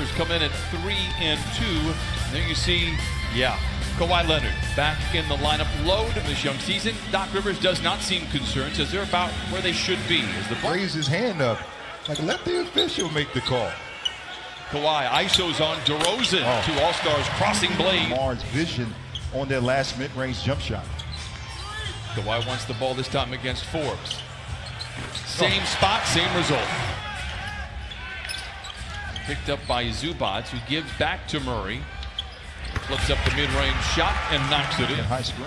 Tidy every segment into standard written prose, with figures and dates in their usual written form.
Clippers come in at 3-2. There you see, Kawhi Leonard back in the lineup load in this young season. Doc Rivers does not seem concerned, says they're about where they should be. As the raise his hand up, like let the official make the call. Kawhi ISOs on DeRozan. Two All-Stars crossing blade. Mars vision on their last mid-range jump shot. Kawhi wants the ball this time against Forbes. Same spot, same result. Picked up by Zubac, who gives back to Murray. Flips up the mid-range shot and knocks it in. High screen.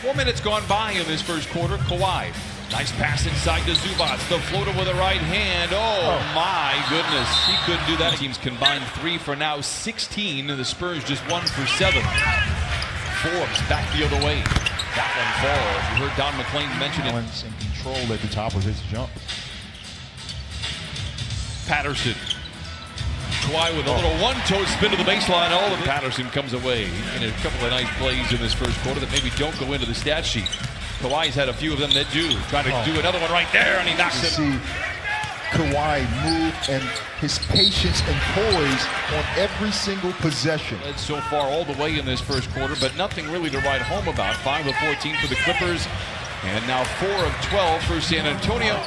4 minutes gone by in this first quarter. Kawhi, nice pass inside to Zubac. The floater with the right hand. Oh my goodness, he couldn't do that. Teams combined 3 for now 16, and the Spurs just 1 for 7. Forbes back the other way. That one falls. You heard Don McClain mention it. Balance and control at the top of his jump. Patterson. Kawhi with a little one-toe spin to the baseline. All of Patterson comes away in a couple of nice plays in this first quarter that maybe don't go into the stat sheet. Kawhi's had a few of them that do. Trying to do another one right there, and he knocks it. See Kawhi move and his patience and poise on every single possession. Led so far all the way in this first quarter, but nothing really to write home about. 5 of 14 for the Clippers, and now 4 of 12 for San Antonio.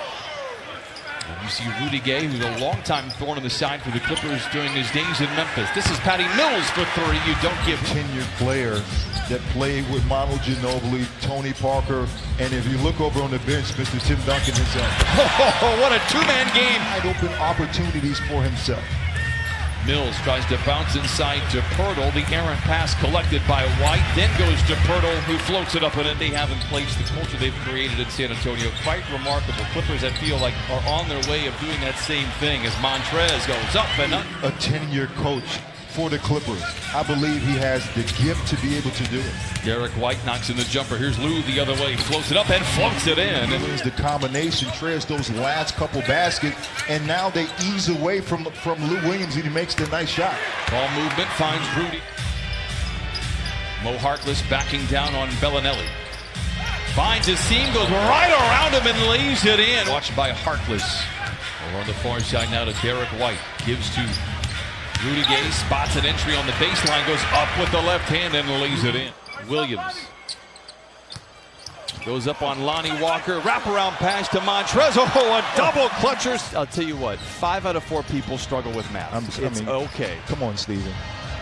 And you see Rudy Gay, who's a long-time thorn in the side for the Clippers during his days in Memphis. This is Patty Mills for 3. You don't give him. Tenured player that played with Manu Ginobili, Tony Parker, and if you look over on the bench, Mr. Tim Duncan himself. Oh, what a two-man game. Wide open opportunities for himself. Mills tries to bounce inside to Pirtle. The errant pass collected by White, then goes to Pirtle, who floats it up, and they have in place the culture they've created in San Antonio. Quite remarkable. Clippers that feel like are on their way of doing that same thing as Montrez goes up and up. A 10-year coach for the Clippers. I believe he has the gift to be able to do it. Derek White knocks in the jumper. Here's Lou the other way. Floats it up and floats it in. And the combination trails those last couple baskets, and now they ease away from Lou Williams, and he makes the nice shot. Ball movement finds Rudy. Mo Harkless backing down on Bellinelli. Finds his seam, goes right around him and lays it in. Watched by Harkless. Over on the far side now to Derek White. Gives to Rudy Gay, spots an entry on the baseline, goes up with the left hand and lays it in. Williams goes up on Lonnie Walker, wraparound pass to Montrez. Oh, a double clutcher. I'll tell you what, 5 out of 4 people struggle with math. It's okay. Come on, Steven.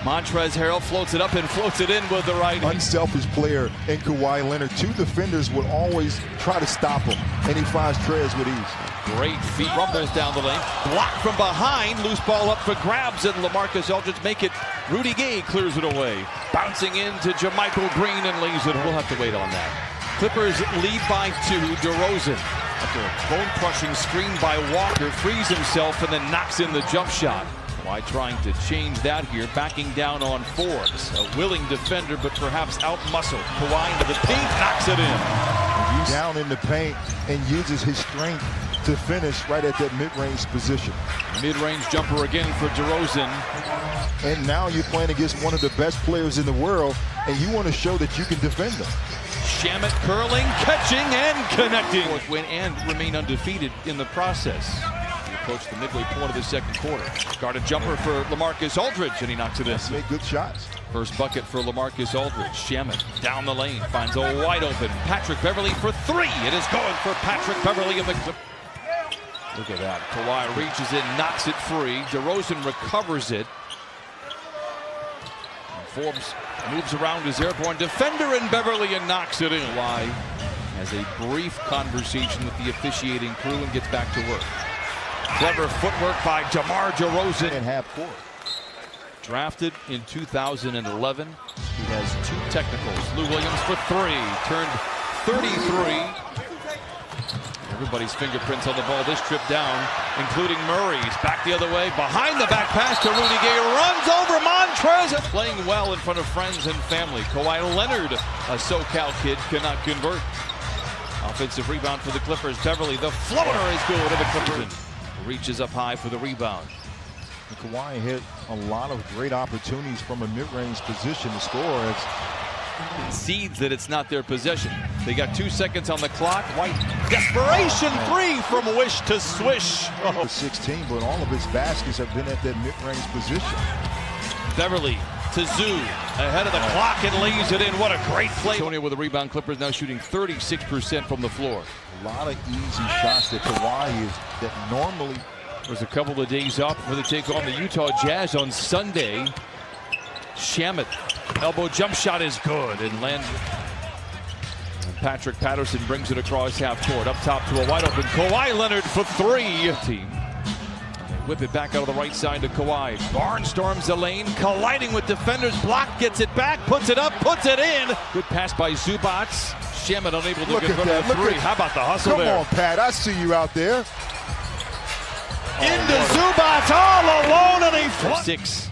Montrezl Harrell floats it up and floats it in with the right hand. Unselfish player in Kawhi Leonard. 2 defenders would always try to stop him, and he finds Trez with ease. Great feet, rumbles down the lane. Blocked from behind, loose ball up for grabs, and LaMarcus Aldridge make it. Rudy Gay clears it away. Bouncing into JaMychal Green and lays it. We'll have to wait on that. Clippers lead by 2. DeRozan, after a bone-crushing screen by Walker, frees himself and then knocks in the jump shot. Why trying to change that here, backing down on Forbes. A willing defender, but perhaps out-muscled. Kawhi into the paint, knocks it in. Down in the paint and uses his strength to finish right at that mid-range position. Mid-range jumper again for DeRozan. And now you're playing against one of the best players in the world, and you want to show that you can defend them. Shamet curling, catching, and connecting. Fourth win and remain undefeated in the process. Approach the midway point of the second quarter. Guarded jumper for LaMarcus Aldridge, and he knocks it in. Make good shots. First bucket for LaMarcus Aldridge. Shamet down the lane, finds a wide open Patrick Beverly for 3. It is going for Patrick Beverly in the clip. Look at that. Kawhi reaches it, knocks it free. DeRozan recovers it. And Forbes moves around his airborne defender, and Beverly and knocks it in. Kawhi has a brief conversation with the officiating crew and gets back to work. Clever footwork by DeMar DeRozan. In half court. Drafted in 2011. He has 2 technicals. Lou Williams for 3. Turned 33. Everybody's fingerprints on the ball this trip down, including Murray's. Back the other way. Behind the back pass to Rudy Gay. Runs over Montrez. Playing well in front of friends and family. Kawhi Leonard, a SoCal kid, cannot convert. Offensive rebound for the Clippers. Beverly, the floater is good to the Clippers. Reaches up high for the rebound. And Kawhi hit a lot of great opportunities from a mid-range position to score. Concedes that it's not their possession. They got 2 seconds on the clock. White, desperation three from wish to swish. Oh. 16, but all of his baskets have been at that mid-range position. Beverly to Zoo, ahead of the clock and lays it in. What a great play. Antonio with a rebound. Clippers now shooting 36% from the floor. A lot of easy shots that Kawhi is that normally. There's a couple of days off before they take on the Utah Jazz on Sunday. Shamet, elbow jump shot is good and lands. And Patrick Patterson brings it across half court. Up top to a wide open Kawhi Leonard for three. Team. Whip it back out of the right side to Kawhi. Barnstorms the lane, colliding with defenders. Block, gets it back, puts it up, puts it in. Good pass by Zubac. Shamet unable to get rid of the three. How about the hustle there? Come on, Pat. I see you out there. Into Zubac all alone, and he flushed. 6.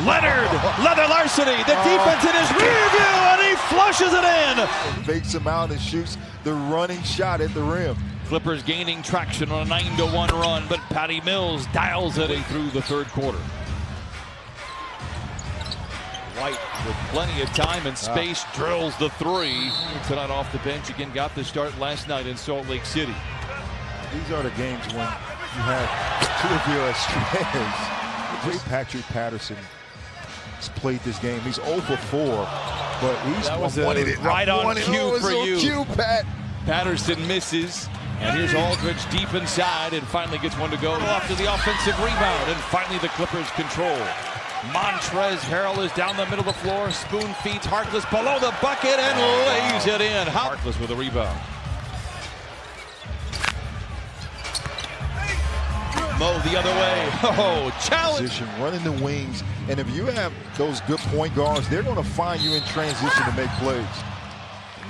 Leonard, leather larceny. The defense in his rear view, and he flushes it in. Fakes him out and shoots the running shot at the rim. Clippers gaining traction on a 9-1 run, but Patty Mills dials it through the third quarter. White with plenty of time and space drills the three. Tonight off the bench again, got the start last night in Salt Lake City. These are the games when you have two of your stars. Great Patrick Patterson has played this game. He's 0 for 4, but he's right on cue for you. Cue, Pat. Patterson misses, and here's Aldridge deep inside and finally gets one to go off to the offensive rebound, and finally the Clippers control. Montrezl Harrell is down the middle of the floor, spoon feeds Harkless below the bucket and lays it in. Harkless with a rebound. Mo the other way. Oh, challenge. Position, running the wings, and if you have those good point guards, they're going to find you in transition to make plays.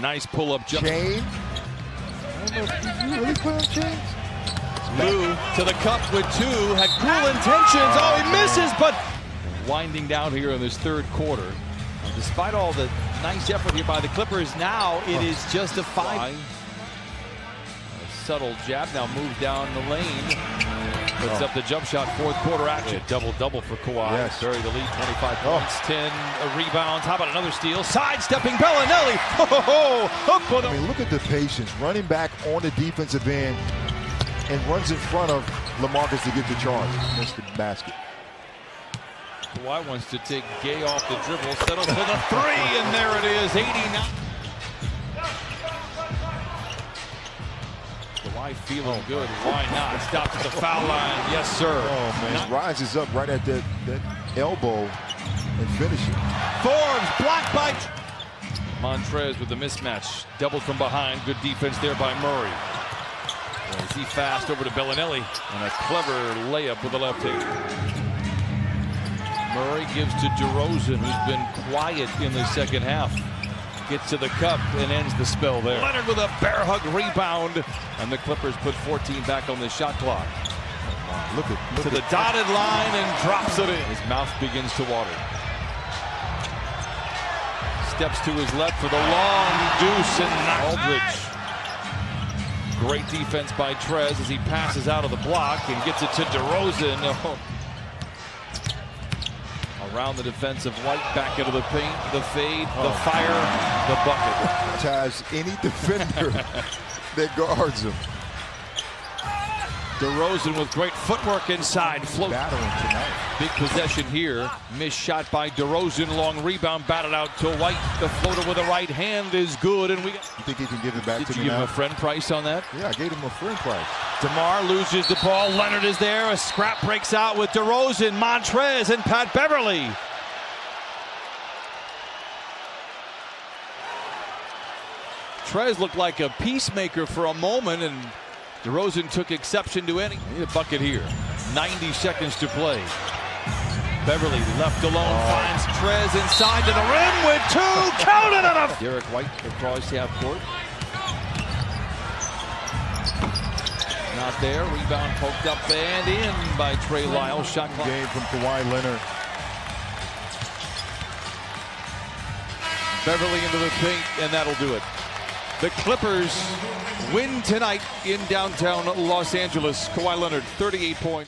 Nice pull-up jump. Chain. Did you really play on chains? Lou to the cup with 2, had cruel intentions. Oh, he misses, but winding down here in this third quarter. Despite all the nice effort here by the Clippers, now it is just a 5. A subtle jab now moves down the lane. Puts up the jump shot, fourth quarter action. Double-double for Kawhi. Yes. Bury the lead, 25 points, 10 rebounds. How about another steal? Sidestepping Bellinelli. I mean, look at the patience. Running back on the defensive end and runs in front of LaMarcus to get the charge. Missed the basket. Kawhi wants to take Gay off the dribble, settles for the 3, and there it is, 89. Kawhi feeling good. Why not? Stops at the foul line. Yes, sir. Oh, man. Rises up right at that elbow and finishes. Forbes blocked by Montrez with the mismatch. Doubled from behind. Good defense there by Murray. Is he fast over to Bellinelli, and a clever layup with the left hand. Murray gives to DeRozan, who's been quiet in the second half. Gets to the cup and ends the spell there. Leonard with a bear hug rebound, and the Clippers put 14 back on the shot clock. Look to the dotted line and drops it in. His mouth begins to water. Steps to his left for the long deuce and Aldridge. Great defense by Trez as he passes out of the block and gets it to DeRozan. Oh. Around the defensive White, back into the paint, the fade, the fire, the bucket. Ties any defender that guards him. DeRozan with great footwork inside. Float. Battling tonight. Big possession here. Missed shot by DeRozan. Long rebound batted out to White. The floater with the right hand is good. And we got. You think he can give it back to me now? Did you give him a friend price on that? Yeah, I gave him a friend price. DeMar loses the ball. Leonard is there. A scrap breaks out with DeRozan, Montrez, and Pat Beverly. Trez looked like a peacemaker for a moment, and DeRozan took exception to any. Need a bucket here. 90 seconds to play. Beverly left alone, finds Trez inside to the rim with 2. Counted on a. Derek White across half court. Not there. Rebound poked up and in by Trey Lyles. Shot clock. Game from Kawhi Leonard. Beverly into the paint, and that'll do it. The Clippers win tonight in downtown Los Angeles. Kawhi Leonard, 38 points.